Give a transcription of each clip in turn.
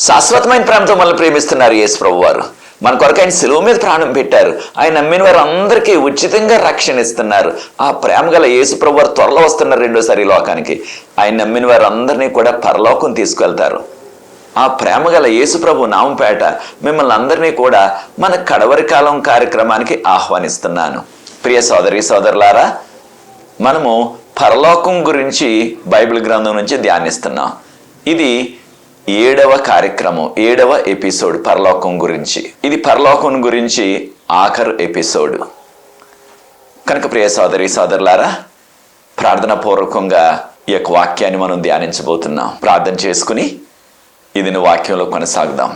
శాశ్వతమైన ప్రేమతో మనల్ని ప్రేమిస్తున్నారు యేసు ప్రభు వారు. మన కొరకు ఆయన శిలువ మీద ప్రాణం పెట్టారు. ఆయన నమ్మిన వారు అందరికీ ఉచితంగా రక్షణ ఇస్తున్నారు. ఆ ప్రేమ గల యేసు ప్రభు వారు త్వరలో వస్తున్నారు రెండోసారి లోకానికి. ఆయన నమ్మిన వారు అందరినీ కూడా పరలోకం తీసుకెళ్తారు. ఆ ప్రేమ గల యేసు ప్రభు నామంపేట మిమ్మల్ని అందరినీ కూడా మన కడవరి కాలం కార్యక్రమానికి ఆహ్వానిస్తున్నాను. ప్రియ సోదరి సోదరులారా, మనము పరలోకం గురించి బైబిల్ గ్రంథం నుంచి ధ్యానిస్తున్నాం. ఇది 7వ కార్యక్రమం, 7వ ఎపిసోడ్ పరలోకం గురించి. ఇది పరలోకం గురించి ఆఖరు ఎపిసోడ్ కనుక ప్రియ సోదరి సోదరులారా, ప్రార్థనాపూర్వకంగా ఈ యొక్క వాక్యాన్ని మనం ధ్యానించబోతున్నాం. ప్రార్థన చేసుకుని ఇది వాక్యంలో కొనసాగుదాం.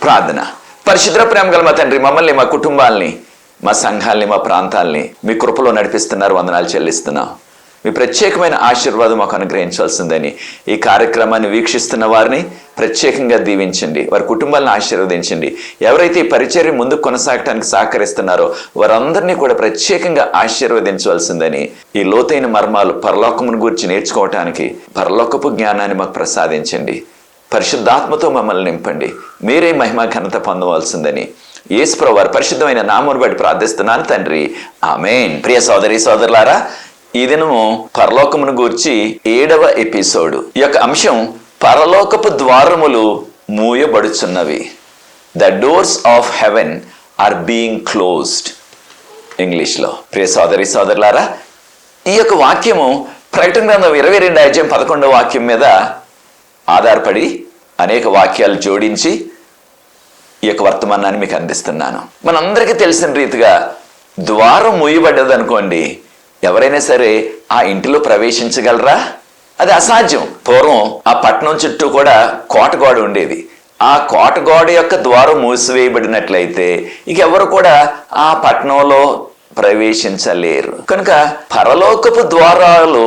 ప్రార్థన. పరిశుద్ధ ప్రేమ గల మా తండ్రి, మమ్మల్ని, మా కుటుంబాల్ని, మా సంఘాల్ని, మా ప్రాంతాల్ని మీ కృపలో నడిపిస్తున్నారు. వందనాలు చెల్లిస్తున్నాం. మీ ప్రత్యేకమైన ఆశీర్వాదం మాకు అనుగ్రహించాల్సిందని ఈ కార్యక్రమాన్ని వీక్షిస్తున్న వారిని ప్రత్యేకంగా దీవించండి. వారి కుటుంబాలను ఆశీర్వదించండి. ఎవరైతే ఈ పరిచర్య ముందుకు కొనసాగటానికి సహకరిస్తున్నారో వారందరినీ కూడా ప్రత్యేకంగా ఆశీర్వదించవలసిందని, ఈ లోతైన మర్మాలు పరలోకమును గురించి నేర్చుకోవటానికి పరలోకపు జ్ఞానాన్ని మాకు ప్రసాదించండి. పరిశుద్ధాత్మతో మమ్మల్ని నింపండి. మీరే మహిమ ఘనత పొందవలసిందని యేసు ప్రభువు వారి పరిశుద్ధమైన నామమును బట్టి ప్రార్థిస్తున్నాను తండ్రి, ఆమేన్. ప్రియ సోదరి సోదరులారా, ఈ దినము పరలోకమును గూర్చి 7వ ఎపిసోడ్. ఈ యొక్క అంశం పరలోకపు ద్వారములు మూయబడుచున్నవి. The doors of heaven are being closed ఇంగ్లీష్లో. ప్రియ సోదరి సోదరులారా, ఈ యొక్క వాక్యము ప్రకటన గ్రంథం 22:11 వాక్యం మీద ఆధారపడి అనేక వాక్యాలు జోడించి ఈ యొక్క వర్తమానాన్ని మీకు అందిస్తున్నాను. మనందరికీ తెలిసిన రీతిగా ద్వారం మూయబడ్డది అనుకోండి, ఎవరైనా సరే ఆ ఇంటిలో ప్రవేశించగలరా? అది అసాధ్యం. పూర్వం ఆ పట్టణం చుట్టూ కూడా కోటగోడ ఉండేది. ఆ కోటగోడ యొక్క ద్వారం మూసివేయబడినట్లయితే ఇక ఎవరు కూడా ఆ పట్టణంలో ప్రవేశించలేరు. కనుక పరలోకపు ద్వారాలు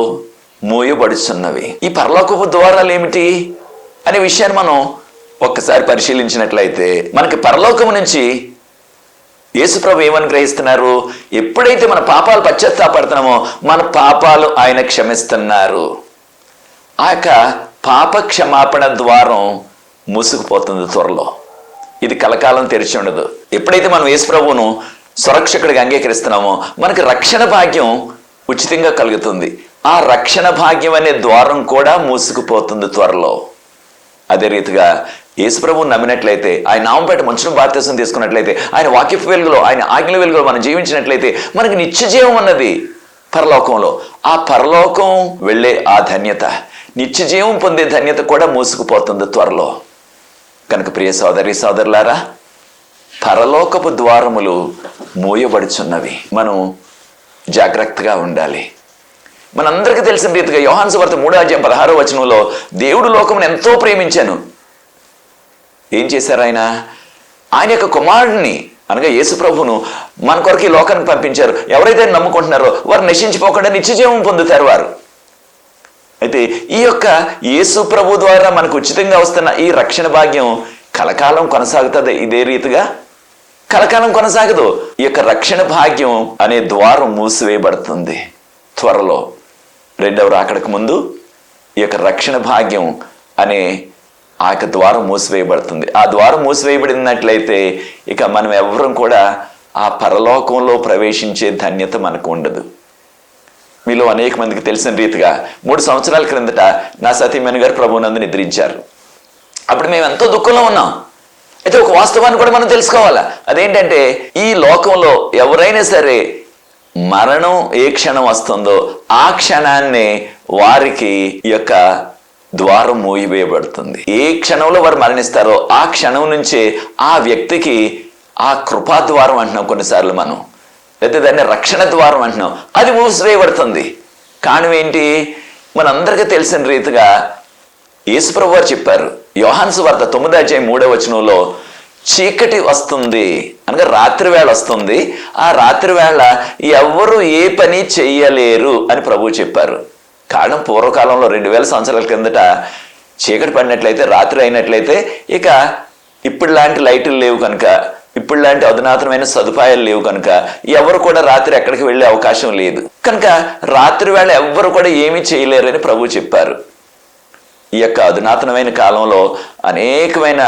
మూయబడుచున్నవి. ఈ పరలోకపు ద్వారాలు ఏమిటి అనే విషయాన్ని మనం ఒక్కసారి పరిశీలించినట్లయితే మనకి పరలోకము నుంచి యేసుప్రభు ఏమని గ్రహిస్తున్నారు? ఎప్పుడైతే మన పాపాలు పశ్చాత్తాపడుతున్నామో మన పాపాలు ఆయన క్షమిస్తున్నారు. ఆ యొక్క పాప క్షమాపణ ద్వారం మూసుకుపోతుంది త్వరలో. ఇది కలకాలం తెరిచి ఉండదు. ఎప్పుడైతే మనం యేసుప్రభువును సురక్షకుడిగా అంగీకరిస్తున్నామో మనకి రక్షణ భాగ్యం ఉచితంగా కలుగుతుంది. ఆ రక్షణ భాగ్యం అనే ద్వారం కూడా మూసుకుపోతుంది త్వరలో. అదే రీతిగా యేసుప్రభువును నమ్మినట్లయితే, ఆయన నామంపేట మంచును బాప్తిసం తీసుకున్నట్లయితే, ఆయన వాక్యపు వెలుగులో, ఆయన ఆజ్ఞల వెలుగులో మనం జీవించినట్లయితే మనకి నిత్యజీవం అన్నది పరలోకంలో. ఆ పరలోకం వెళ్ళే ఆ ధన్యత, నిత్యజీవం పొందే ధన్యత కూడా మూసుకుపోతుంది త్వరలో. కనుక ప్రియ సోదరి సోదరులారా, పరలోకపు ద్వారములు మూయబడుచున్నవి. మనం జాగ్రత్తగా ఉండాలి. మనందరికీ తెలిసిన రీతిగా యోహాను సువార్త 3:16 దేవుడు లోకమును ఎంతో ప్రేమించాను. ఏం చేశారు ఆయన? ఆయన యొక్క కుమారుడిని అనగా యేసు ప్రభువును మన కొరకు ఈ లోకానికి పంపించారు. ఎవరైతే నమ్ముకుంటున్నారో వారు నశించిపోకుండా నిత్యజీవం పొందుతారు వారు. అయితే ఈ యొక్క యేసు ప్రభు ద్వారా మనకు ఉచితంగా వస్తున్న ఈ రక్షణ భాగ్యం కలకాలం కొనసాగుతుంది. ఇదే రీతిగా కలకాలం కొనసాగదు. ఈ యొక్క రక్షణ భాగ్యం అనే ద్వారం మూసివేయబడుతుంది త్వరలో. రెండవ రాకడకు ముందు ఈ యొక్క రక్షణ భాగ్యం అనే ఆ యొక్క ద్వారం మూసివేయబడుతుంది. ఆ ద్వారం మూసివేయబడినట్లయితే ఇక మనం ఎవరం కూడా ఆ పరలోకంలో ప్రవేశించే ధన్యత మనకు ఉండదు. మీలో అనేక మందికి తెలిసిన రీతిగా 3 సంవత్సరాల క్రిందట నా సతీమణి గారు ప్రభువునందు నిద్రించారు. అప్పుడు మేము ఎంతో దుఃఖంలో ఉన్నాం. అయితే ఒక వాస్తవాన్ని కూడా మనం తెలుసుకోవాలా. అదేంటంటే ఈ లోకంలో ఎవరైనా సరే మరణం ఏ క్షణం వస్తుందో ఆ క్షణాన్నే వారికి ఈ యొక్క ద్వారం మూయవేయబడుతుంది. ఏ క్షణంలో వారు మరణిస్తారో ఆ క్షణం నుంచే ఆ వ్యక్తికి ఆ కృపాద్వారం అంటున్నాం కొన్నిసార్లు మనం, లేదా దాన్ని రక్షణ ద్వారం అంటున్నాం, అది మూసివేయబడుతుంది. కారణం ఏంటి? మనందరికీ తెలిసిన రీతిగా యేసుప్రభు వారు చెప్పారు. యోహాను సువార్త 9:3 చీకటి వస్తుంది అనగా రాత్రి వేళ వస్తుంది, ఆ రాత్రి వేళ ఎవ్వరూ ఏ పని చెయ్యలేరు అని ప్రభువు చెప్పారు. కారణం పూర్వకాలంలో 2000 సంవత్సరాల కిందట చీకటి పడినట్లయితే, రాత్రి అయినట్లయితే ఇక ఇప్పుడు లాంటి లైట్లు లేవు కనుక, ఇప్పుడు లాంటి అధునాతనమైన సదుపాయాలు లేవు కనుక ఎవరు కూడా రాత్రి ఎక్కడికి వెళ్ళే అవకాశం లేదు. కనుక రాత్రి వేళ ఎవ్వరు కూడా ఏమీ చేయలేరని ప్రభువు చెప్పారు. ఈ యొక్క అధునాతనమైన కాలంలో అనేకమైన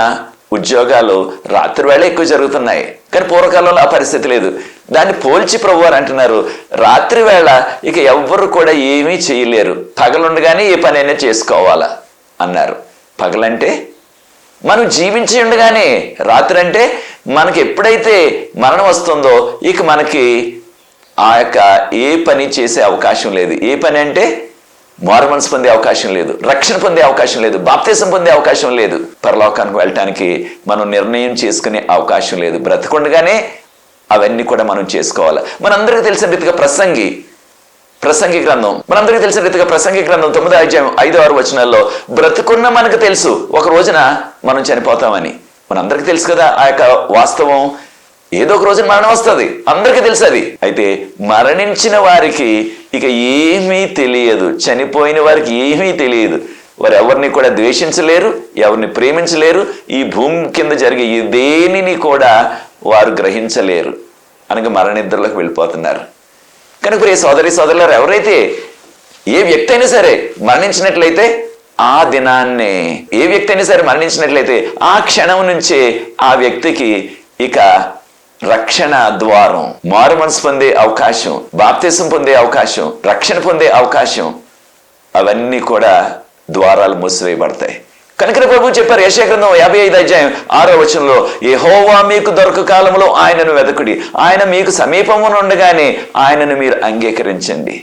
ఉద్యోగాలు రాత్రి వేళ ఎక్కువ జరుగుతున్నాయి, కానీ పూర్వకాలంలో ఆ పరిస్థితి లేదు. దాన్ని పోల్చి ప్రభువారు అంటున్నారు, రాత్రి వేళ ఇక ఎవ్వరు కూడా ఏమీ చేయలేరు, పగలుండగానే ఏ పని అయినా చేసుకోవాలా అన్నారు. పగలంటే మనం జీవించి ఉండగానే, రాత్రి అంటే మనకి ఎప్పుడైతే మరణం వస్తుందో ఇక మనకి ఆ యొక్క ఏ పని చేసే అవకాశం లేదు. ఏ పని అంటే మారుమనసు పొందే అవకాశం లేదు, రక్షణ పొందే అవకాశం లేదు, బాప్తిసం పొందే అవకాశం లేదు, పరలోకానికి వెళ్ళటానికి మనం నిర్ణయం చేసుకునే అవకాశం లేదు. బ్రతకుండగానే అవన్నీ కూడా మనం చేసుకోవాలి. మనందరికీ తెలిసిన రీతిగా ప్రసంగి గ్రంథం, మనందరికీ తెలిసిన రీతిగా ప్రసంగి గ్రంథం 9వ అధ్యాయం 5-6 వచనాల్లో బ్రతుకున్న మనకు తెలుసు ఒక రోజున మనం చనిపోతామని. మనందరికీ తెలుసు కదా ఆ యొక్క వాస్తవం. ఏదో ఒక రోజున మరణం వస్తుంది, అందరికీ తెలుసు అది. అయితే మరణించిన వారికి ఇక ఏమీ తెలియదు, చనిపోయిన వారికి ఏమీ తెలియదు. వారు ఎవరిని కూడా ద్వేషించలేరు, ఎవరిని ప్రేమించలేరు, ఈ భూమి కింద జరిగే ఈ దేనిని కూడా వారు గ్రహించలేరు అనగా మరణిద్రలోకి వెళ్ళిపోతున్నారు. కనుక ప్రియ సోదరి సోదరులారు, ఎవరైతే ఏ వ్యక్తి అయినా సరే మరణించినట్లయితే ఆ దినాన్నే, ఏ వ్యక్తి అయినా సరే మరణించినట్లయితే ఆ క్షణం నుంచే ఆ వ్యక్తికి ఇక రక్షణ ద్వారం, మారు మనసు పొందే అవకాశం, బాప్తిసం పొందే అవకాశం, రక్షణ పొందే అవకాశం, అవన్నీ కూడా ద్వారాలు మూసివేయబడతాయి. కనుక ప్రభు చెప్పారు యెషయా గ్రంథం 55వ అధ్యాయం 6వ వచనంలో, యెహోవా మీకు దొరక కాలంలో ఆయనను వెదకుడి, ఆయన మీకు సమీపమున ఉండగానే ఆయనను మీరు అంగీకరించండి.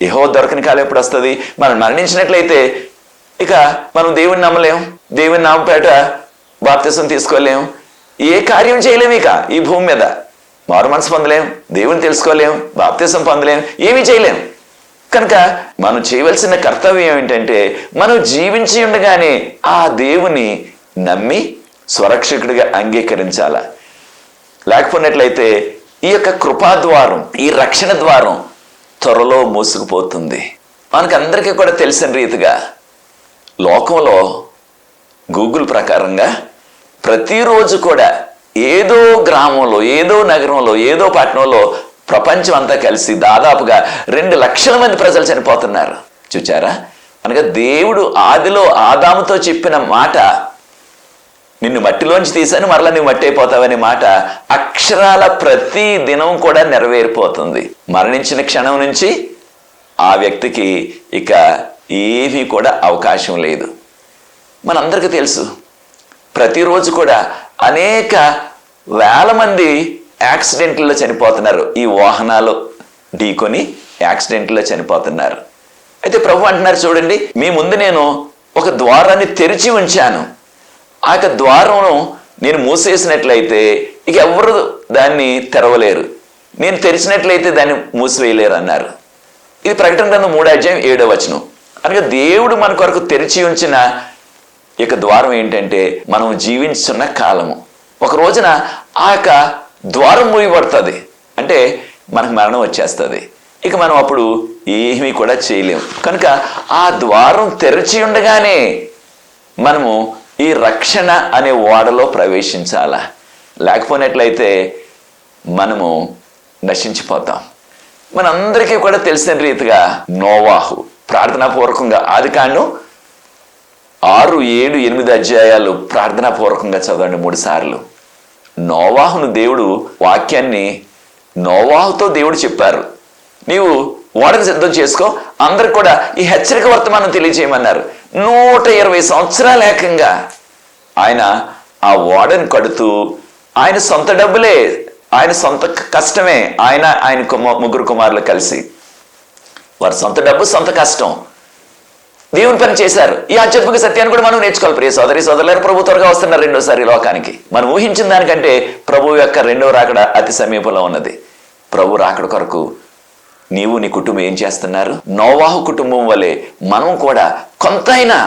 యెహోవా దొరకని కాలం ఎప్పుడు వస్తుంది? మనం మరణించినట్లయితే ఇక మనం దేవుని నమ్మలేం, దేవుని నామపేట బాప్తిసం తీసుకోలేం, ఏ కార్యం చేయలేము. ఇక ఈ భూమి మీద మారు మనసు పొందలేం, దేవుని తెలుసుకోలేం, బాప్తిసం పొందలేం, ఏమీ చేయలేం. కనుక మనం చేయవలసిన కర్తవ్యం ఏంటంటే మనం జీవించి ఉండగానే ఆ దేవుని నమ్మి స్వరక్షకుడిగా అంగీకరించాల. లేకపోయినట్లయితే ఈ యొక్క కృపాద్వారం, ఈ రక్షణ ద్వారం త్వరలో మూసుకుపోతుంది. మనకందరికీ కూడా తెలిసిన రీతిగా లోకంలో గూగుల్ ప్రకారంగా ప్రతిరోజు కూడా ఏదో గ్రామంలో, ఏదో నగరంలో, ఏదో పట్టణంలో ప్రపంచం అంతా కలిసి దాదాపుగా 2 లక్షల మంది ప్రజలు చనిపోతున్నారు. చూచారా? అనగా దేవుడు ఆదిలో ఆదాముతో చెప్పిన మాట, నిన్ను మట్టిలోంచి తీసాను మరలా నువ్వు మట్టి అయిపోతావనే మాట అక్షరాల ప్రతి దినం కూడా నెరవేరిపోతుంది. మరణించిన క్షణం నుంచి ఆ వ్యక్తికి ఇక ఏమీ కూడా అవకాశం లేదు. మనందరికీ తెలుసు, ప్రతిరోజు కూడా అనేక వేల మంది యాక్సిడెంట్లో చనిపోతున్నారు, ఈ వాహనాలు ఢీకొని యాక్సిడెంట్లో చనిపోతున్నారు. అయితే ప్రభు అంటున్నారు, చూడండి, మీ ముందు నేను ఒక ద్వారాన్ని తెరిచి ఉంచాను, ఆ యొక్క ద్వారం నేను మూసేసినట్లయితే ఇక ఎవరు దాన్ని తెరవలేరు, నేను తెరిచినట్లయితే దాన్ని మూసివేయలేరు అన్నారు. ఇది ప్రకటన గ్రంథం 3వ అధ్యాయం 7వ వచనం. అనగా దేవుడు మన కొరకు తెరిచి ఉంచిన ఇక ద్వారం ఏంటంటే మనం జీవించున్న కాలము. ఒక రోజున ఆ యొక్క ద్వారం మూయబడుతుంది, అంటే మనకు మరణం వచ్చేస్తుంది. ఇక మనం అప్పుడు ఏమీ కూడా చేయలేము. కనుక ఆ ద్వారం తెరిచి ఉండగానే మనము ఈ రక్షణ అనే ఓడలో ప్రవేశించాలా. లేకపోయినట్లయితే మనము నశించిపోతాం. మనందరికీ కూడా తెలిసిన రీతిగా నోవాహు ప్రార్థనాపూర్వకంగా ఆదికాండం 6, 7, 8 అధ్యాయాలు ప్రార్థనాపూర్వకంగా చదవండి 3 సార్లు. నోవాహును దేవుడు వాక్యాన్ని నోవాహుతో దేవుడు చెప్పారు, నీవు ఓడని సిద్ధం చేసుకో, అందరికి కూడా ఈ హెచ్చరిక వర్తమానం తెలియజేయమన్నారు. 120 సంవత్సరాల ఏకంగా ఆయన ఆ ఓడని కడుతూ, ఆయన సొంత డబ్బులే, ఆయన సొంత కష్టమే, ఆయన 3 కుమారులు కలిసి వారి సొంత డబ్బు, సొంత కష్టం దేవుని పని చేశారు. ఈ ఆధ్యాత్మిక సత్యాన్ని కూడా మనం నేర్చుకోవాలి. ప్రియ సోదరి సోదరులారు, ప్రభు త్వరగా వస్తున్నారు రెండోసారి లోకానికి. మనం ఊహించిన దానికంటే ప్రభు యొక్క 2వ రాకడ అతి సమీపంలో ఉన్నది. ప్రభు రాకడ కొరకు నీవు నీ కుటుంబం ఏం చేస్తున్నారు? నోవాహు కుటుంబం వలె మనం కూడా కొంతైనా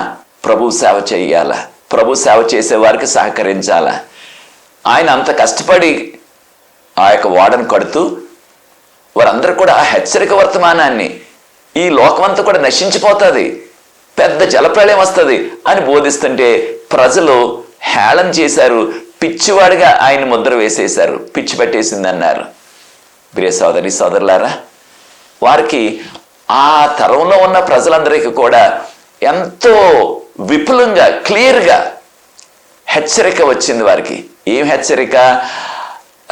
ప్రభు సేవ చేయాలా, ప్రభు సేవ చేసే వారికి సహకరించాలా. ఆయన అంత కష్టపడి ఆ యొక్క ఓడను కడుతూ వారందరూ కూడా ఆ హెచ్చరిక వర్తమానాన్ని, ఈ లోకమంతా కూడా నశించిపోతుంది, పెద్ద జలప్రళయం వస్తుంది అని బోధిస్తుంటే ప్రజలు హేళన చేశారు, పిచ్చివాడిగా ఆయన ముద్ర వేసేశారు, పిచ్చి పట్టేసింది అన్నారు. ప్రియ సోదరి సోదరులారా, వారికి ఆ తరంలో ఉన్న ప్రజలందరికీ కూడా ఎంతో విపులంగా క్లియర్గా హెచ్చరిక వచ్చింది వారికి. ఏం హెచ్చరిక?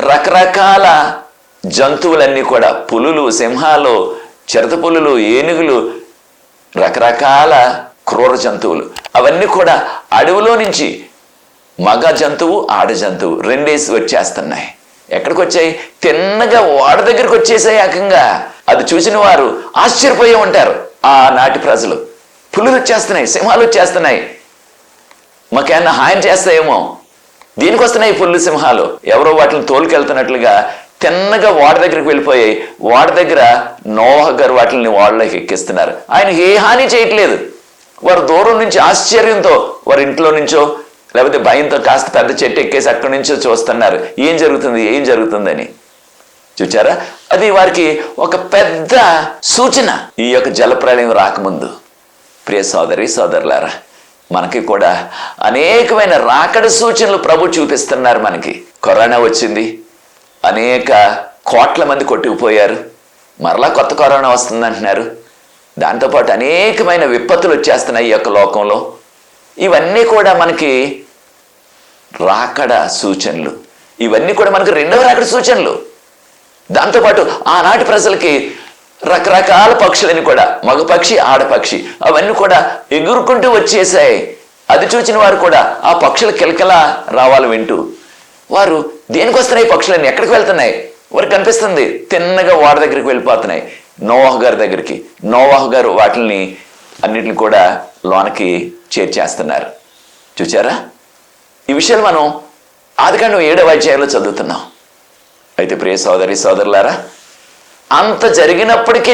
రకరకాల జంతువులన్నీ కూడా, పులులు, సింహాలు, చిరుతపులులు, ఏనుగులు, రకరకాల క్రూర జంతువులు, అవన్నీ కూడా అడవిలో నుంచి మగ జంతువు, ఆడ జంతువు రెండేసి వచ్చేస్తున్నాయి. ఎక్కడికి వచ్చాయి? తిన్నగా వాడ దగ్గరికి వచ్చేసాయి ఏకంగా. అది చూసిన వారు ఆశ్చర్యపోయి ఉంటారు ఆనాటి ప్రజలు. పులులు వచ్చేస్తున్నాయి, సింహాలు వచ్చేస్తున్నాయి, మాకేమన్నా హాయం చేస్తాయేమో, దీనికి వస్తున్నాయి పుల్లు సింహాలు. ఎవరో వాటిని తోలుకెళ్తున్నట్లుగా తిన్నగా వాడ దగ్గరికి వెళ్ళిపోయాయి. వాడ దగ్గర నోవహు గారు వాటిని వాడలోకి ఎక్కిస్తున్నారు. ఆయన ఏ హాని చేయట్లేదు. వారు దూరం నుంచి ఆశ్చర్యంతో, వారి ఇంట్లో నుంచో లేకపోతే భయంతో కాస్త పెద్ద చెట్టు ఎక్కేసి అక్కడి నుంచో చూస్తున్నారు, ఏం జరుగుతుంది ఏం జరుగుతుందని. చూచారా? అది వారికి ఒక పెద్ద సూచన. ఈ యొక్క జలప్రళయం రాకముందు ప్రియ సోదరి సోదరులారా, మనకి కూడా అనేకమైన రాకడ సూచనలు ప్రభు చూపిస్తున్నారు. మనకి కరోనా వచ్చింది, అనేక కోట్ల మంది కొట్టుకుపోయారు, మరలా కొత్త కరోనా వస్తుంది అంటున్నారు. దాంతోపాటు అనేకమైన విపత్తులు వచ్చేస్తున్నాయి ఈ యొక్క లోకంలో. ఇవన్నీ కూడా మనకి రాకడ సూచనలు. ఇవన్నీ కూడా మనకి రెండవ రాకడ సూచనలు. దాంతోపాటు ఆనాటి ప్రజలకి రకరకాల పక్షులని కూడా, మగ పక్షి, ఆడపక్షి, అవన్నీ కూడా ఎగురుకుంటూ వచ్చేసాయి. అది చూసిన వారు కూడా ఆ పక్షుల కిలకల రావాలి వింటూ, వారు దేనికి వస్తున్నాయి పక్షులన్నీ, ఎక్కడికి వెళ్తున్నాయి? వారికి కనిపిస్తుంది తిన్నగా వాడ దగ్గరికి వెళ్ళిపోతున్నాయి, నోవహు గారి దగ్గరికి. నోవహు గారు వాటిని అన్నిటిని కూడా లోనకి చేర్చేస్తున్నారు. చూచారా? ఈ విషయాలు మనం ఆదికాండం 7వ అధ్యాయంలో చదువుతున్నాం. అయితే ప్రియ సోదరి సోదరులారా, అంత జరిగినప్పటికీ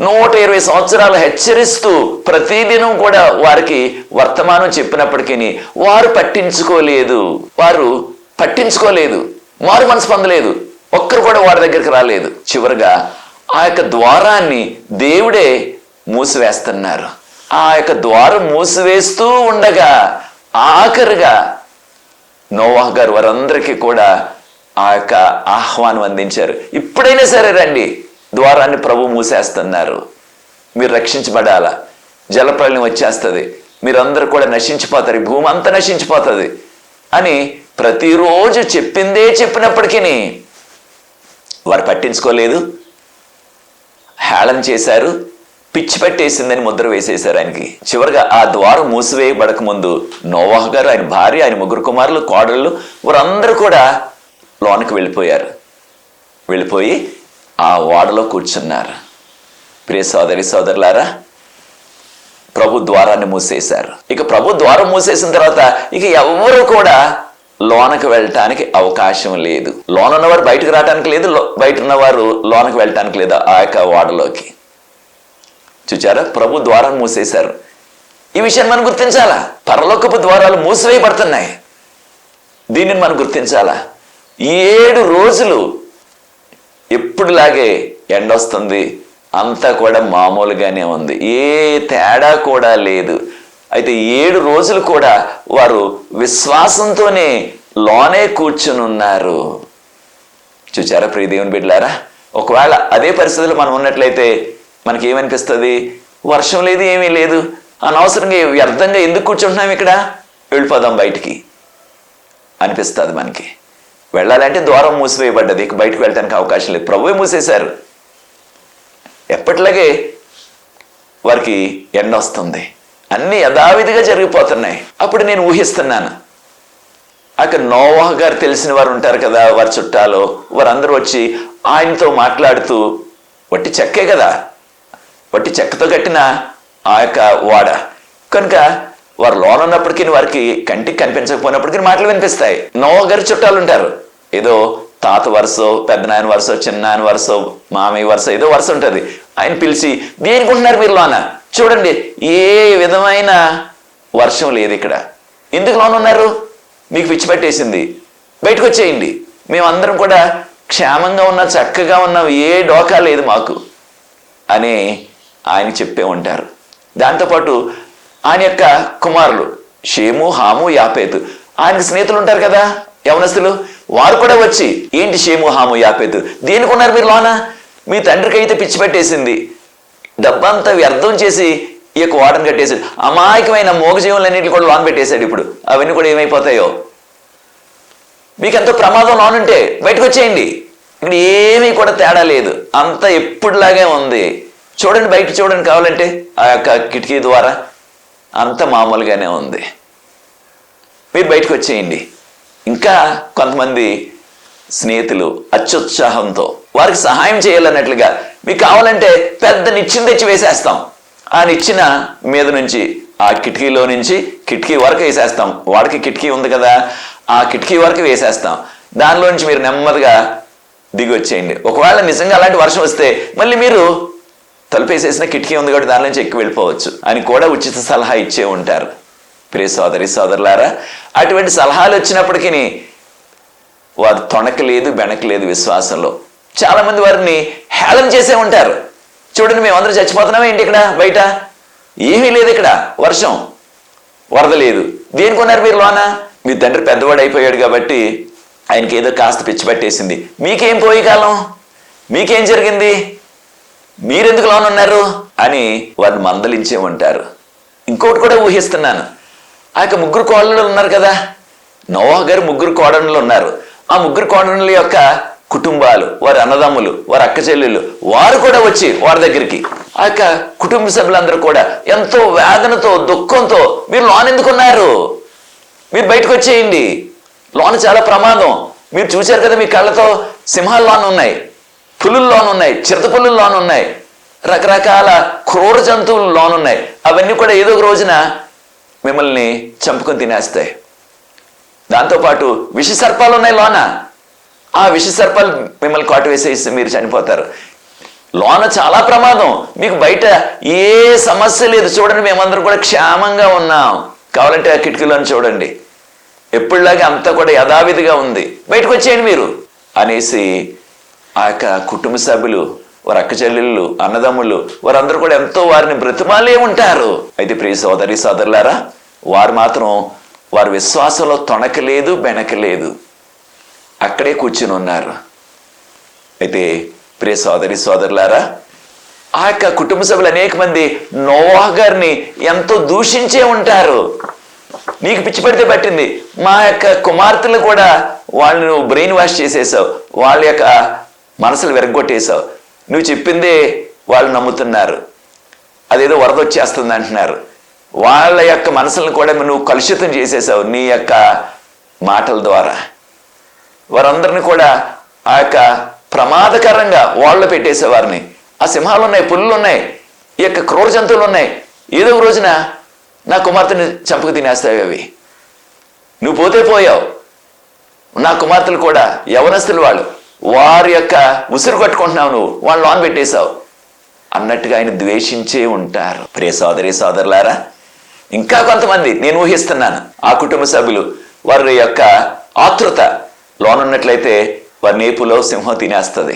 120 సంవత్సరాలు హెచ్చరిస్తూ ప్రతిదినం కూడా వారికి వర్తమానం చెప్పినప్పటికీ వారు పట్టించుకోలేదు, మారు మనసు పొందలేదు, ఒక్కరు కూడా వారి దగ్గరికి రాలేదు. చివరిగా ఆ యొక్క ద్వారాన్ని దేవుడే మూసివేస్తున్నారు. ఆ యొక్క ద్వారం మూసివేస్తూ ఉండగా ఆఖరిగా నోవహు గారు వారందరికీ కూడా ఆ యొక్క ఆహ్వానం అందించారు. ఇప్పుడైనా సరే రండి, ద్వారాన్ని ప్రభు మూసేస్తున్నారు, మీరు రక్షించబడాలా, జలప్రళయం వచ్చేస్తుంది, మీరందరూ కూడా నశించిపోతారు, ఈ భూమి అంతా నశించిపోతుంది అని ప్రతిరోజు చెప్పిందే చెప్పినప్పటికీ వారు పట్టించుకోలేదు, హేళన చేశారు, పిచ్చి పట్టేసిందని ముద్ర వేసేశారు ఆయనకి. చివరిగా ఆ ద్వారం మూసివేయబడక ముందు నోవహు గారు, ఆయన భార్య, ఆయన 3 కుమారులు, కోడళ్ళు, వారందరూ కూడా లోనికి వెళ్ళిపోయి ఆ ఓడలో కూర్చున్నారు. ప్రియ సోదరి సోదరులారా, ప్రభు ద్వారాన్ని మూసేశారు. ఇక ప్రభు ద్వారం మూసేసిన తర్వాత ఇక ఎవరు కూడా లోనకి వెళ్ళటానికి అవకాశం లేదు. లోన ఉన్నవారు బయటకు రావటానికి లేదు, బయట ఉన్నవారు లోనకి వెళ్ళటానికి లేదు ఆ యొక్క ఓడలోకి. చూచారా? ప్రభు ద్వారాన్ని మూసేశారు. ఈ విషయాన్ని మనం గుర్తించాలా? పరలోకపు ద్వారాలు మూసివేయబడుతున్నాయి. దీనిని మనం గుర్తించాలా? 7 రోజులు ఎప్పుడులాగే ఎండ వస్తుంది, అంతా కూడా మామూలుగానే ఉంది, ఏ తేడా కూడా లేదు. అయితే 7 రోజులు కూడా వారు విశ్వాసంతోనే లోనే కూర్చుని ఉన్నారు. చూచారా ప్రియ దేవుని బిడ్డలారా? ఒకవేళ అదే పరిస్థితుల్లో మనం ఉన్నట్లయితే మనకి ఏమనిపిస్తుంది? వర్షం లేదు, ఏమీ లేదు, అనవసరంగా వ్యర్థంగా ఎందుకు కూర్చుంటున్నాం ఇక్కడ, వెళ్ళిపోదాం బయటికి అనిపిస్తుంది మనకి. వెళ్ళాలంటే ద్వారం మూసివేయబడ్డది, ఇక బయటకు వెళ్ళటానికి అవకాశం లేదు, ప్రభువే మూసేశారు. ఎప్పటిలాగే వారికి ఎండ వస్తుంది, అన్ని యథావిధిగా జరిగిపోతున్నాయి. అప్పుడు నేను ఊహిస్తున్నాను, అక్కడ నోవహు గారు తెలిసిన వారు ఉంటారు కదా, వారి చుట్టాలు, వారందరూ వచ్చి ఆయనతో మాట్లాడుతూ, వట్టి చెక్కే కదా, వట్టి చెక్కతో కట్టిన ఆ యొక్క వాడ కనుక వారు లోన ఉన్నప్పటికీ వారికి కంటికి కనిపించకపోయినప్పటికీ మాటలు వినిపిస్తాయి. నోవహు గారి చుట్టాలు ఉంటారు, ఏదో తాత వరుసో, పెద్దనాయన వరుసో, చిన్నాయన వరుసో, మామయ్య వరుస, ఏదో వరుస ఉంటుంది. ఆయన పిలిచి, దేనికి ఉంటున్నారు మీరు లోన? చూడండి, ఏ విధమైన వర్షం లేదు ఇక్కడ, ఎందుకు లోన ఉన్నారు? మీకు పిచ్చి పట్టేసింది, బయటకు వచ్చేయండి, మేమందరం కూడా క్షేమంగా ఉన్నాం, చక్కగా ఉన్నాం, ఏ డోకా లేదు మాకు అని ఆయన చెప్పే ఉంటారు. దాంతోపాటు ఆయన యొక్క కుమారులు షేము, హాము, యాపేతు, ఆయనకు స్నేహితులు ఉంటారు కదా యవనస్తులు, వారు కూడా వచ్చి, ఏంటి షేము, హాము, యాపేతు, దేనికి ఉన్నారు మీరు లోన? మీ తండ్రికి అయితే పిచ్చి పెట్టేసింది, డబ్బంతా వ్యర్థం చేసి ఈ యొక్క ఓడను కట్టేశాడు. అమాయకమైన మోగజీవులన్నింటినీ కూడా లోన్ పెట్టేశాడు. ఇప్పుడు అవన్నీ కూడా ఏమైపోతాయో. మీకు ఎంతో ప్రమాదం లోనుంటే బయటకు వచ్చేయండి. ఇక్కడ ఏమీ కూడా తేడా లేదు, అంత ఎప్పుడులాగే ఉంది. చూడండి, బయట చూడండి కావాలంటే ఆ యొక్క కిటికీ ద్వారా అంత మామూలుగానే ఉంది. మీరు బయటకు వచ్చేయండి. ఇంకా కొంతమంది స్నేహితులు అత్యుత్సాహంతో వారికి సహాయం చేయాలన్నట్లుగా మీకు కావాలంటే పెద్ద నిచ్చెన తెచ్చి వేసేస్తాం, ఆ నిచ్చెన మీద నుంచి ఆ కిటికీలో నుంచి కిటికీ వరకు వేసేస్తాం. వాడికి కిటికీ ఉంది కదా, ఆ కిటికీ వరకు వేసేస్తాం. దానిలో నుంచి మీరు నెమ్మదిగా దిగి వచ్చేయండి. ఒకవేళ నిజంగా అలాంటి వర్షం వస్తే మళ్ళీ మీరు తలుపేసేసిన కిటికీ ఉంది కాబట్టి దాని నుంచి ఎక్కి వెళ్ళిపోవచ్చు అని కూడా ఉచిత సలహా ఇచ్చే ఉంటారు. ప్రియ సోదరి సోదరులారా, అటువంటి సలహాలు వచ్చినప్పటికీ వారు తొణకలేదు, బెణకలేదు విశ్వాసంలో. చాలా మంది వారిని హేళన చేసే ఉంటారు. చూడండి, మేమందరం చచ్చిపోతున్నామే ఏంటి, ఇక్కడ బయట ఏమీ లేదు, ఇక్కడ వర్షం వరద లేదు, దేనికి ఉన్నారు మీరు లోన? మీ తండ్రి పెద్దవాడు అయిపోయాడు కాబట్టి ఆయనకి ఏదో కాస్త పిచ్చి పట్టేసింది. మీకేం పోయి కాలం, మీకేం జరిగింది, మీరెందుకు లోన్ ఉన్నారు అని వారిని మందలించే ఉంటారు. ఇంకోటి కూడా ఊహిస్తున్నాను, ఆ యొక్క ముగ్గురు కోడళ్ళు ఉన్నారు కదా, నోవహు గారు ముగ్గురు కోడళ్ళు ఉన్నారు. ఆ ముగ్గురు కోడళ్ళ యొక్క కుటుంబాలు, వారి అన్నదమ్ములు, వారి అక్క చెల్లెళ్ళు, వారు కూడా వచ్చి వారి దగ్గరికి, ఆ యొక్క కుటుంబ సభ్యులందరూ కూడా ఎంతో వేదనతో దుఃఖంతో, మీరు లోన్ ఎందుకున్నారు, మీరు బయటకు వచ్చేయండి, లోన్ చాలా ప్రమాదం. మీరు చూశారు కదా మీ కళ్ళతో, సింహాల లోన్ ఉన్నాయి, పులుల లోన్ ఉన్నాయి, చిరుత పులుల లోన్ ఉన్నాయి, రకరకాల క్రూర జంతువుల లోన్ ఉన్నాయి. అవన్నీ కూడా ఏదో ఒక రోజున మిమ్మల్ని చంపుకొని తినేస్తాయి. దాంతోపాటు విష సర్పాలు ఉన్నాయి లోన, ఆ విష సర్పాలు మిమ్మల్ని కాటు వేసేసి మీరు చనిపోతారు. లోన చాలా ప్రమాదం. మీకు బయట ఏ సమస్య లేదు. చూడండి, మేమందరం కూడా క్షేమంగా ఉన్నాం, కావాలంటే ఆ కిటికీలను చూడండి, ఎప్పుడులాగే అంతా కూడా యథావిధిగా ఉంది, బయటకు వచ్చేయండి మీరు అనేసి ఆ యొక్క కుటుంబ సభ్యులు, వారి అక్క చెల్లెళ్ళు, అన్నదమ్ములు, వారందరూ కూడా ఎంతో వారిని బ్రతిమాలే ఉంటారు. అయితే ప్రియ సోదరి సోదరులారా, వారు మాత్రం వారి విశ్వాసంలో తొణకలేదు, బెణకలేదు, అక్కడే కూర్చుని ఉన్నారు. అయితే ప్రియ సోదరి సోదరులారా, ఆ యొక్క కుటుంబ సభ్యులు అనేక మంది నోవహు గారిని ఎంతో దూషించే ఉంటారు. నీకు పిచ్చి పడితే పట్టింది, మా యొక్క కుమార్తెలు కూడా వాళ్ళని నువ్వు బ్రెయిన్ వాష్ చేసేసావు, వాళ్ళ యొక్క మనసులు విరగొట్టేశావు, నువ్వు చెప్పిందే వాళ్ళు నమ్ముతున్నారు, అదేదో వరద వచ్చేస్తుంది అంటున్నారు, వాళ్ళ యొక్క మనసులను కూడా నువ్వు కలుషితం చేసేసావు నీ యొక్క మాటల ద్వారా. వారందరిని కూడా ఆ యొక్క ప్రమాదకరంగా వాళ్ళు పెట్టేసేవారిని. ఆ సింహాలు ఉన్నాయి, పులులు ఉన్నాయి, ఈ యొక్క క్రూర జంతువులు ఉన్నాయి, ఏదో ఒక రోజున నా కుమార్తెని చంపుకు తినేస్తావు అవి, నువ్వు పోతే పోయావు, నా కుమార్తెలు కూడా యవనస్తులు, వాళ్ళు వారి యొక్క ఉసురు కట్టుకుంటున్నావు, నువ్వు వాళ్ళు లోన్ పెట్టేశావు అన్నట్టుగా ఆయన ద్వేషించే ఉంటారు. ప్రియ సోదరి సోదరులారా, ఇంకా కొంతమంది నేను ఊహిస్తున్నాను, ఆ కుటుంబ సభ్యులు వారి యొక్క ఆతృత లోనున్నట్లయితే వారి ఏపులో సింహం తినేస్తుంది,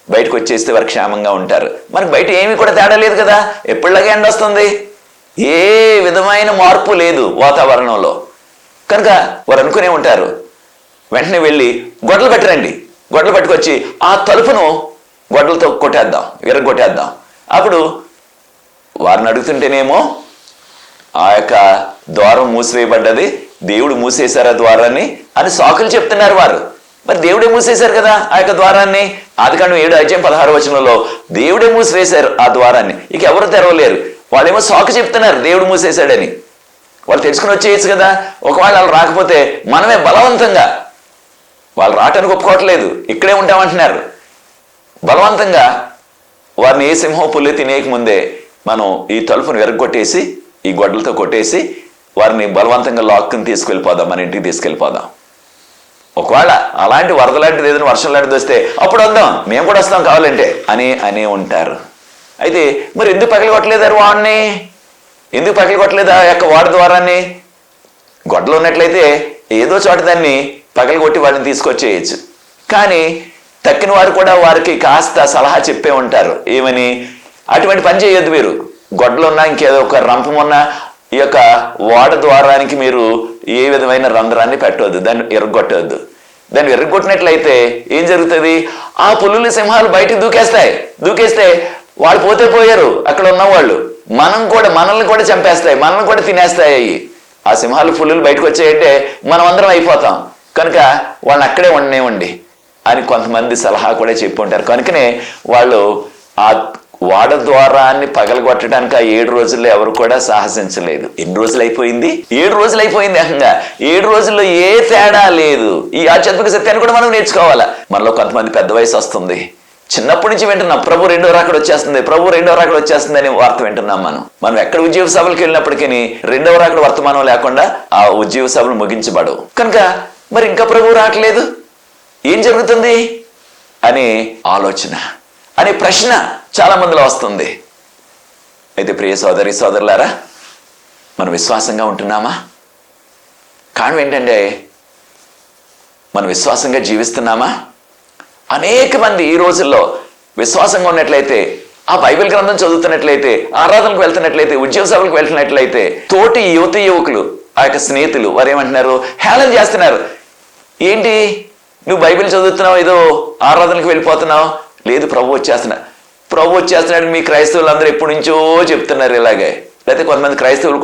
బయటకు వచ్చేస్తే వారు క్షేమంగా ఉంటారు. మనకు బయట ఏమీ కూడా తేడా లేదు కదా, ఎప్పటిలాగే ఎండ వస్తుంది, ఏ విధమైన మార్పు లేదు వాతావరణంలో. కనుక వారు అనుకునే ఉంటారు, వెంటనే వెళ్ళి గొడ్డలు పెట్టరండి, గొడ్డలు పట్టుకొచ్చి ఆ తలుపును గొడ్డలతో కొట్టేద్దాం, విరగొట్టేద్దాం. అప్పుడు వారిని అడుగుతుంటేనేమో ఆ యొక్క ద్వారం మూసివేయబడ్డది, దేవుడు మూసేశారు ఆ ద్వారాన్ని అని సాకులు చెప్తున్నారు వారు. మరి దేవుడే మూసేశారు కదా ఆ యొక్క ద్వారాన్ని. ఆదికాండం 7:16 దేవుడే మూసివేశారు ఆ ద్వారాన్ని, ఇక ఎవరు తెరవలేరు. వాళ్ళేమో సాకు చెప్తున్నారు దేవుడు మూసేశాడని. వాళ్ళు తెలుసుకుని వచ్చేయచ్చు కదా. ఒకవేళ వాళ్ళు రాకపోతే మనమే బలవంతంగా, వాళ్ళు రావటానికి ఒప్పుకోవట్లేదు, ఇక్కడే ఉంటామంటున్నారు, బలవంతంగా వారిని ఏ సింహం పుల్లి తినేక ముందే మనం ఈ తలుపును విరగొట్టేసి ఈ గొడ్డలతో కొట్టేసి వారిని బలవంతంగా లాక్కుని తీసుకెళ్ళిపోదాం, మన ఇంటికి తీసుకెళ్ళిపోదాం. ఒకవేళ అలాంటి వరద లాంటిది ఏదైనా వర్షం లాంటిది వస్తే అప్పుడు వద్దాం, మేము కూడా వస్తాం కావాలంటే అనే ఉంటారు. అయితే మరి ఎందుకు పగలగొట్టలేదారు వాడిని, ఎందుకు పగలగొట్టలేదు ఆ యొక్క వాడి ద్వారాన్ని? గొడ్డలు ఉన్నట్లయితే ఏదో చోట దాన్ని పగలగొట్టి వాళ్ళని తీసుకొచ్చేయచ్చు. కానీ తక్కిన వారు కూడా వారికి కాస్త సలహా చెప్పే ఉంటారు, ఏమని, అటువంటి పని చేయొద్దు మీరు, గొడ్డలున్నా ఇంకేదో ఒక రంపమున్నా ఈ యొక్క వాడ ద్వారానికి మీరు ఏ విధమైన రంధ్రాన్ని పెట్టవద్దు, దాన్ని ఎరగొట్టవద్దు. దాన్ని ఎరగొట్టినట్లయితే ఏం జరుగుతుంది, ఆ పులులు సింహాలు బయటికి దూకేస్తే వాళ్ళు పోతే పోయారు, అక్కడ ఉన్న వాళ్ళు మనల్ని కూడా చంపేస్తాయి, మనల్ని కూడా తినేస్తాయి. ఆ సింహాలు పులులు బయటకు వచ్చాయంటే మనం అందరం అయిపోతాం, కనుక వాళ్ళని అక్కడే ఉండనివ్వండి అని కొంతమంది సలహా కూడా చెప్పి ఉంటారు. కనుకనే వాళ్ళు ఆ వాడ ద్వారాన్ని పగలగొట్టడానికి ఆ 7 రోజుల్లో ఎవరు కూడా సాహసించలేదు. ఎన్ని రోజులు అయిపోయింది? 7 రోజులు అయిపోయింది. ఏకంగా 7 రోజుల్లో ఏ తేడా లేదు. ఈ ఆధ్యాత్మిక సత్యాన్ని కూడా మనం నేర్చుకోవాలా. మనలో కొంతమంది పెద్ద వయసు వస్తుంది, చిన్నప్పటి నుంచి వింటున్నాం ప్రభు రెండో రాకడ వచ్చేస్తుంది, ప్రభు రెండో రాకడ వచ్చేస్తుంది అనే వార్త వింటున్నాం. మనం ఎక్కడ ఉద్యోగ సభలకు వెళ్ళినప్పటికీ రెండవ రాకడ వర్తమానం లేకుండా ఆ ఉద్యోగ సభలు ముగించబడవు. కనుక మరి ఇంకా ప్రభు రావట్లేదు, ఏం జరుగుతుంది అనే ఆలోచన, అనే ప్రశ్న చాలా మందిలో వస్తుంది. అయితే ప్రియ సోదరి సోదరులారా, మనం విశ్వాసంగా ఉంటున్నామా? కారణం ఏంటంటే మనం విశ్వాసంగా జీవిస్తున్నామా? అనేక మంది ఈ రోజుల్లో విశ్వాసంగా ఉన్నట్లయితే, ఆ బైబిల్ గ్రంథం చదువుతున్నట్లయితే, ఆరాధనకు వెళ్తున్నట్లయితే, ఉద్యోగ సభలకు వెళ్తున్నట్లయితే, తోటి యువకులు, ఆ యొక్క స్నేహితులు వారు ఏమంటున్నారు? హేళన చేస్తున్నారు. ఏంటి నువ్వు బైబిల్ చదువుతున్నావు, ఏదో ఆరాధనకు వెళ్ళిపోతున్నావు? లేదు, ప్రభు వచ్చేస్తున్నాడు మీ క్రైస్తవులు అందరూ ఎప్పటి నుంచో చెప్తున్నారు ఇలాగే. లేకపోతే కొంతమంది క్రైస్తవులు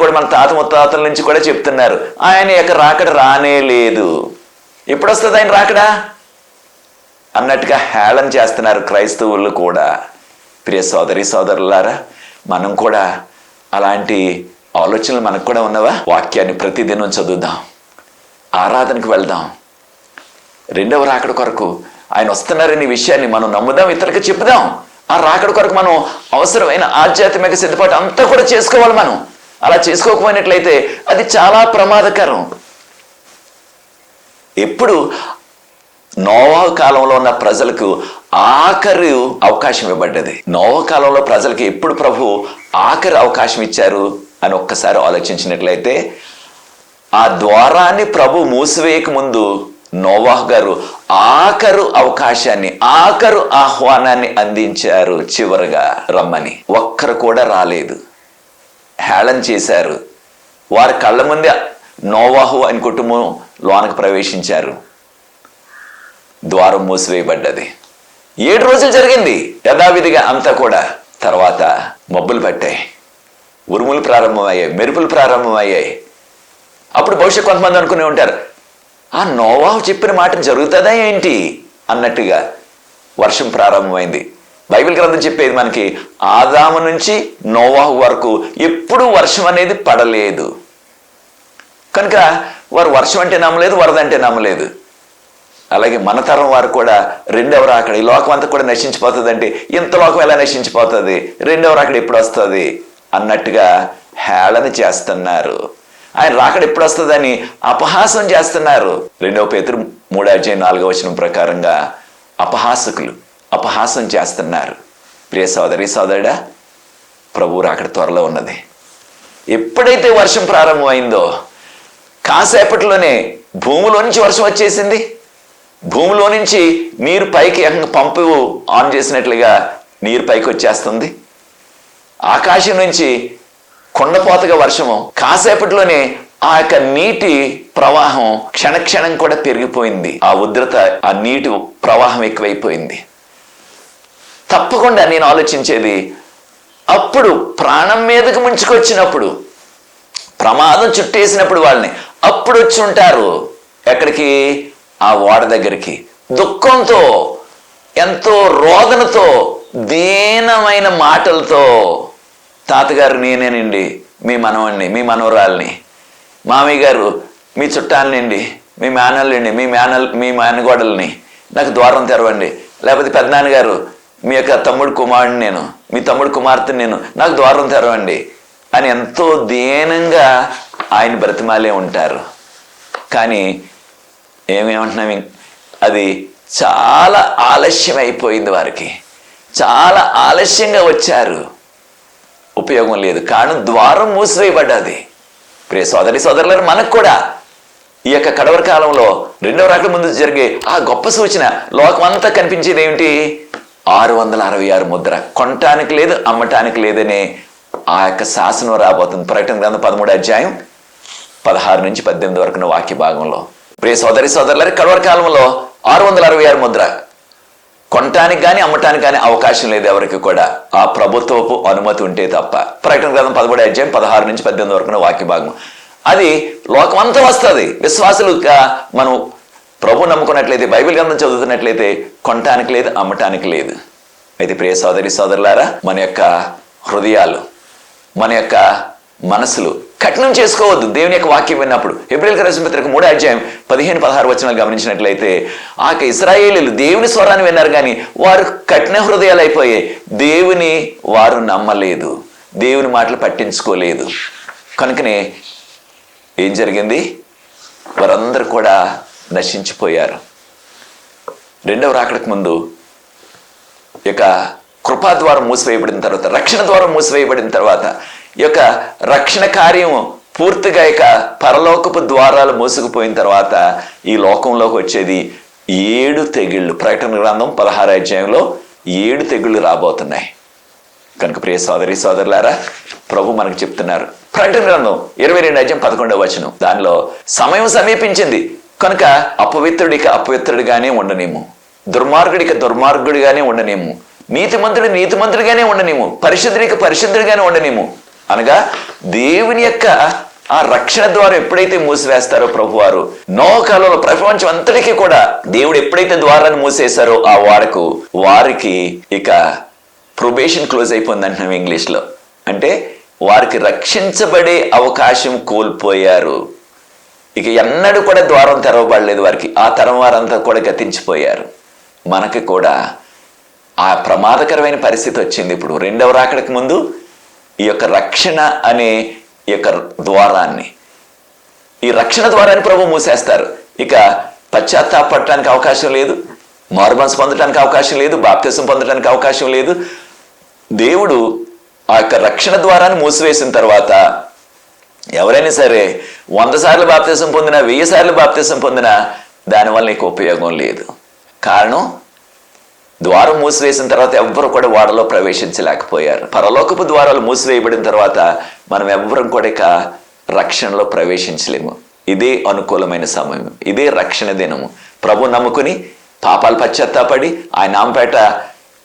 కూడా మన తాత ముత్తాతల నుంచి కూడా చెప్తున్నారు ఆయన యొక్క రాకడ రానే లేదు, ఎప్పుడు వస్తుంది ఆయన రాకడా అన్నట్టుగా హేళన చేస్తున్నారు క్రైస్తవులు కూడా. ప్రియ సోదరి సోదరులారా, మనం కూడా అలాంటి ఆలోచనలు మనకు కూడా ఉన్నవా? వాక్యాన్ని ప్రతిదినం చదువుదాం, ఆరాధనకు వెళ్దాం, రెండవ రాకడ కొరకు ఆయన వస్తున్నారనే విషయాన్ని మనం నమ్ముదాం, ఇతరులకు చెప్పుదాం. ఆ రాకడ కొరకు మనం అవసరమైన ఆధ్యాత్మిక సిద్ధపాటు అంతా కూడా చేసుకోవాలి. మనం అలా చేసుకోకపోయినట్లయితే అది చాలా ప్రమాదకరం. ఎప్పుడు నోవహు కాలంలో ఉన్న ప్రజలకు ఆఖరి అవకాశం ఇవ్వబడ్డది. నోవహు కాలంలో ప్రజలకి ఎప్పుడు ప్రభు ఆఖరి అవకాశం ఇచ్చారు అని ఒక్కసారి ఆలోచించినట్లయితే, ఆ ద్వారాన్ని ప్రభు మూసివేయక ముందు నోవాహు గారు ఆఖరు అవకాశాన్ని, ఆఖరు ఆహ్వానాన్ని అందించారు. చివరగా రమ్మని ఒక్కరు కూడా రాలేదు, హేళన చేశారు. వారి కళ్ళ ముందే నోవాహు అని కుటుంబం లోనకు ప్రవేశించారు, ద్వారం మూసివేయబడ్డది. 7 రోజులు జరిగింది యథావిధిగా అంతా కూడా. తర్వాత మబ్బులు పట్టాయి, ఉరుములు ప్రారంభమయ్యాయి, మెరుపులు ప్రారంభమయ్యాయి. అప్పుడు బహుశా కొంతమంది అనుకునే ఉంటారు, ఆ నోవాహు చెప్పిన మాట జరుగుతుందా ఏంటి అన్నట్టుగా వర్షం ప్రారంభమైంది. బైబిల్ గ్రంథం చెప్పేది మనకి ఆదాము నుంచి నోవాహు వరకు ఎప్పుడూ వర్షం అనేది పడలేదు. కనుక వారు వర్షం అంటే నమ్మలేదు, వరద అంటే నమ్మలేదు. అలాగే మన తరం వారు కూడా రెండవ రాకడ, ఈ లోకం అంతా కూడా నశించిపోతుంది అంటే ఇంత లోకం ఎలా నశించిపోతుంది, రెండవ రాకడ ఎప్పుడు వస్తుంది అన్నట్టుగా హేళన చేస్తున్నారు. ఆయన రాకడ ఎప్పుడు వస్తుందని అపహాసం చేస్తున్నారు. 2 పేతురు 3:4 ప్రకారంగా అపహాసకులు అపహాసం చేస్తున్నారు. ప్రియ సోదరి సోదరుడా, ప్రభు రాకడ త్వరలో ఉన్నది. ఎప్పుడైతే వర్షం ప్రారంభమైందో కాసేపట్లోనే భూమిలో నుంచి వర్షం వచ్చేసింది. భూమిలో నుంచి నీరు పైకి పంపు ఆన్ చేసినట్లుగా నీరు పైకి వచ్చేస్తుంది. ఆకాశం నుంచి కొండపోతగా వర్షము, కాసేపట్లోనే ఆ యొక్క నీటి ప్రవాహం క్షణక్షణం కూడా పెరిగిపోయింది. ఆ ఉధృత, ఆ నీటి ప్రవాహం ఎక్కువైపోయింది. తప్పకుండా నేను ఆలోచించేది, అప్పుడు ప్రాణం మీదకు ముంచుకొచ్చినప్పుడు, ప్రమాదం చుట్టేసినప్పుడు వాళ్ళని అప్పుడు వచ్చి ఉంటారు. ఎక్కడికి? ఆ ఓడ దగ్గరికి. దుఃఖంతో, ఎంతో రోదనతో, దీనమైన మాటలతో, తాతగారు నేనేనండి మీ మనవణ్ణి, మీ మనవరాల్ని, మామయ్య గారు మీ చుట్టాలనండి, మీ మేనల్ని, మీ మేనగోడల్ని, నాకు ద్వారం తెరవండి. లేకపోతే పెద్దనాన్నగారు మీ యొక్క తమ్ముడు కుమారుడిని నేను, మీ తమ్ముడు కుమార్తెని నేను, నాకు ద్వారం తెరవండి అని ఎంతో దీనంగా ఆయన బ్రతిమాలే ఉంటారు. కానీ ఏమేమంటున్నాం, అది చాలా ఆలస్యం అయిపోయింది. వారికి చాలా ఆలస్యంగా వచ్చారు, ఉపయోగం లేదు. కారణం ద్వారం మూసివేయబడ్డది. ప్రియ సోదరి సోదరులారు, మనకు కూడా ఈ యొక్క కడవరి కాలంలో రెండవ రాకడ ముందు జరిగే ఆ గొప్ప సూచన లోకం అంతా కనిపించేది ఏమిటి? 666 ముద్ర. కొనటానికి లేదు, అమ్మటానికి లేదనే ఆ యొక్క శాసనం రాబోతుంది. ప్రకటన గ్రంథం 13:16-18 వరకు వాక్య భాగంలో. ప్రియ సోదరి సోదరులారు, కడవరి కాలంలో 666 ముద్ర. కొనటానికి కానీ అమ్మటానికి కానీ అవకాశం లేదు ఎవరికి కూడా, ఆ ప్రభుత్వపు అనుమతి ఉంటే తప్ప. ప్రకటన గ్రంథం 13:16-18 వరకు వాక్య భాగం. అది లోకమంతా వస్తుంది. విశ్వాసులుగా మనం ప్రభు నమ్ముకున్నట్లయితే, బైబిల్ గ్రంథం చదువుతున్నట్లయితే కొనటానికి లేదు, అమ్మటానికి లేదు. అయితే ప్రియ సోదరి సోదరులారా, మన యొక్క హృదయాలు, మన యొక్క మనసులు కఠినం చేసుకోవద్దు దేవుని యొక్క వాక్యం విన్నప్పుడు. హెబ్రీయులకు రాసిన పత్రిక 3:15-16 గమనించినట్లయితే, ఆ ఇశ్రాయేలీయులు దేవుని స్వరాన్ని విన్నారు కానీ వారు కఠిన హృదయాలు అయిపోయాయి. దేవుని వారు నమ్మలేదు, దేవుని మాటలు పట్టించుకోలేదు. కనుకనే ఏం జరిగింది? వారందరూ కూడా నశించిపోయారు. రెండవ రాకడకు ముందు ఈ యొక్క కృపా ద్వారం మూసివేయబడిన తర్వాత, రక్షణ ద్వారం మూసివేయబడిన తర్వాత, ఈ యొక్క రక్షణ కార్యం పూర్తిగా ఇక పరలోకపు ద్వారాలు మూసుకుపోయిన తర్వాత ఈ లోకంలోకి వచ్చేది 7 తెగుళ్ళు. ప్రకటన గ్రంథం 16 7 తెగుళ్ళు రాబోతున్నాయి. కనుక ప్రియ సోదరి సోదరులారా, ప్రభు మనకు చెప్తున్నారు. ప్రకటన గ్రంథం 22:11 దానిలో సమయం సమీపించింది కనుక అపవిత్రుడికి అపవిత్రుడిగానే ఉండనేము, దుర్మార్గుడికి దుర్మార్గుడిగానే ఉండనేము, నీతిమంతుడిగానే ఉండనేము, పరిశుద్ధుడికి పరిశుద్ధుడిగానే ఉండనేము. అనగా దేవుని యొక్క ఆ రక్షణ ద్వారా ఎప్పుడైతే మూసివేస్తారో ప్రభువారు, నోహు కాలంలో ప్రపంచం అంతటికీ కూడా దేవుడు ఎప్పుడైతే ద్వారాన్ని మూసేశారో ఆ వారికి ఇక ప్రొబేషన్ క్లోజ్ అయిపోయింది అంటున్నాం ఇంగ్లీష్లో. అంటే వారికి రక్షించబడే అవకాశం కోల్పోయారు. ఇక ఎన్నడూ కూడా ద్వారం తెరవబడలేదు వారికి. ఆ తరం వారంతా కూడా గతించిపోయారు. మనకి కూడా ఆ ప్రమాదకరమైన పరిస్థితి వచ్చింది. ఇప్పుడు రెండవ రాకడకు ముందు ఈ యొక్క రక్షణ అనే ఈ యొక్క ద్వారాన్ని, ఈ రక్షణ ద్వారాన్ని ప్రభు మూసేస్తారు. ఇక పశ్చాత్తాపడటానికి అవకాశం లేదు, మారుమనసు పొందడానికి అవకాశం లేదు, బాప్తిసం పొందడానికి అవకాశం లేదు. దేవుడు ఆ యొక్క రక్షణ ద్వారాన్ని మూసివేసిన తర్వాత ఎవరైనా సరే 100 సార్లు బాప్తిసం పొందినా, 1000 సార్లు బాప్తిసం పొందినా దానివల్ల నీకు ఉపయోగం లేదు. కారణం, ద్వారం మూసివేసిన తర్వాత ఎవ్వరు కూడా వాడలో ప్రవేశించలేకపోయారు. పరలోకపు ద్వారాలు మూసివేయబడిన తర్వాత మనం ఎవ్వరం కూడా ఇక రక్షణలో ప్రవేశించలేము. ఇదే అనుకూలమైన సమయం, ఇదే రక్షణ దినము. ప్రభు నమ్ముకుని పాపాలు పశ్చాత్తాపడి ఆయన నామపేట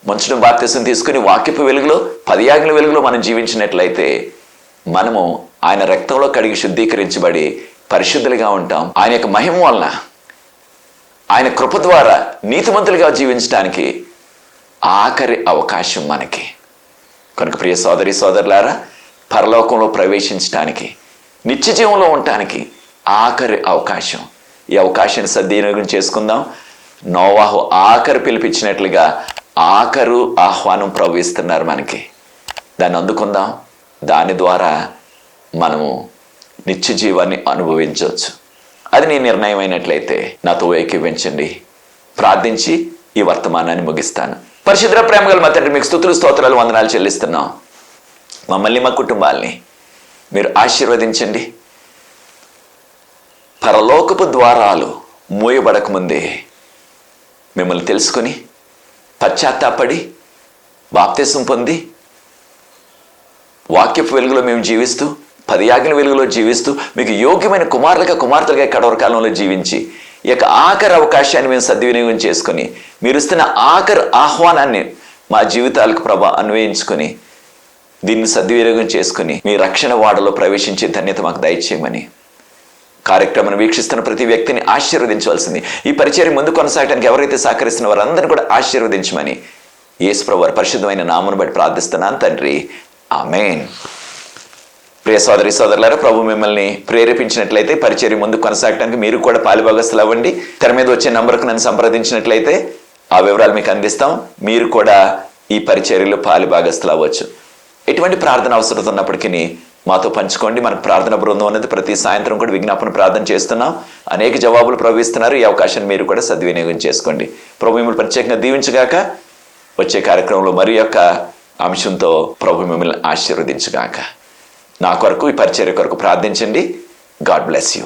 ముంచడం బాప్తిసం తీసుకుని వాక్యపు వెలుగులో 10 ఆజ్ఞల వెలుగులో మనం జీవించినట్లయితే మనము ఆయన రక్తంలో కడిగి శుద్ధీకరించబడి పరిశుద్ధులుగా ఉంటాం. ఆయన యొక్క మహిమ వలన, ఆయన కృప ద్వారా నీతిమంతులుగా జీవించడానికి ఆఖరి అవకాశం మనకి. కనుక ప్రియ సోదరి సోదరులారా, పరలోకంలో ప్రవేశించడానికి, నిత్య జీవంలో ఉండటానికి ఆఖరి అవకాశం. ఈ అవకాశాన్ని సద్వినియోగం చేసుకుందాం. నోవాహు ఆఖరి పిలిపించినట్లుగా ఆఖరు ఆహ్వానం ప్రభు ఇస్తున్నారు మనకి. దాన్ని అందుకుందాం. దాని ద్వారా మనము నిత్య జీవాన్ని అనుభవించవచ్చు. అది నీ నిర్ణయం అయినట్లయితే నాతో ఏకీవించండి. ప్రార్థించి ఈ వర్తమానాన్ని ముగిస్తాను. పరిశుద్ధ ప్రేమగల మా తండ్రి, మీకు స్తుతులు స్తోత్రాలు వందనాలు చెల్లిస్తున్నాం. మమ్మల్ని, మా కుటుంబాల్ని మీరు ఆశీర్వదించండి. పరలోకపు ద్వారాలు మూయబడకముందే మిమ్మల్ని తెలుసుకొని పశ్చాత్తాపడి బాప్తిసం పొంది వాక్యపు వెలుగులో మేము జీవిస్తూ, 10 ఆజ్ఞల వెలుగులో జీవిస్తూ, మీకు యోగ్యమైన కుమార్తెలుగా కడవర కాలంలో జీవించి ఈ యొక్క ఆఖరి అవకాశాన్ని మేము సద్వినియోగం చేసుకొని, మీరు ఇస్తున్న ఆఖరి ఆహ్వానాన్ని మా జీవితాలకు అన్వయించుకొని, దీన్ని సద్వినియోగం చేసుకుని మీ రక్షణ వాడలో ప్రవేశించే ధన్యత మాకు దయచేయమని కార్యక్రమాన్ని వీక్షిస్తున్న ప్రతి వ్యక్తిని ఆశీర్వదించవలసింది. ఈ పరిచర్య ముందు కొనసాగడానికి ఎవరైతే సహకరిస్తున్న వారందరినీ కూడా ఆశీర్వదించమని యేసు ప్రభువు వారి పరిశుద్ధమైన నామమును బట్టి ప్రార్థిస్తున్నాను తండ్రి, ఆమేన్. ప్రియ సోదరి సోదరులారా, ప్రభు మిమ్మల్ని ప్రేరేపించినట్లయితే పరిచర్య ముందు కొనసాగడానికి మీరు కూడా పాలుభాగస్తులు అవ్వండి. తెర మీద వచ్చే నంబర్కు నన్ను సంప్రదించినట్లయితే ఆ వివరాలు మీకు అందిస్తాం. మీరు కూడా ఈ పరిచర్యలో పాలుభాగస్తులు అవ్వచ్చు. ఎటువంటి ప్రార్థన అవసరం ఉన్నప్పటికీ మాతో పంచుకోండి. మనకు ప్రార్థన బృందం అనేది ప్రతి సాయంత్రం కూడా విజ్ఞాపన ప్రార్థన చేస్తున్నాం. అనేక జవాబులు ప్రవహిస్తున్నారు. ఈ అవకాశాన్ని మీరు కూడా సద్వినియోగం చేసుకోండి. ప్రభు మిమ్మల్ని ప్రత్యేకంగా దీవించుగాక. వచ్చే కార్యక్రమంలో మరి యొక్క అంశంతో ప్రభు మిమ్మల్ని ఆశీర్వదించుగాక. నా కొరకు, ఈ పరిచర్య కొరకు ప్రార్థించండి. God bless you.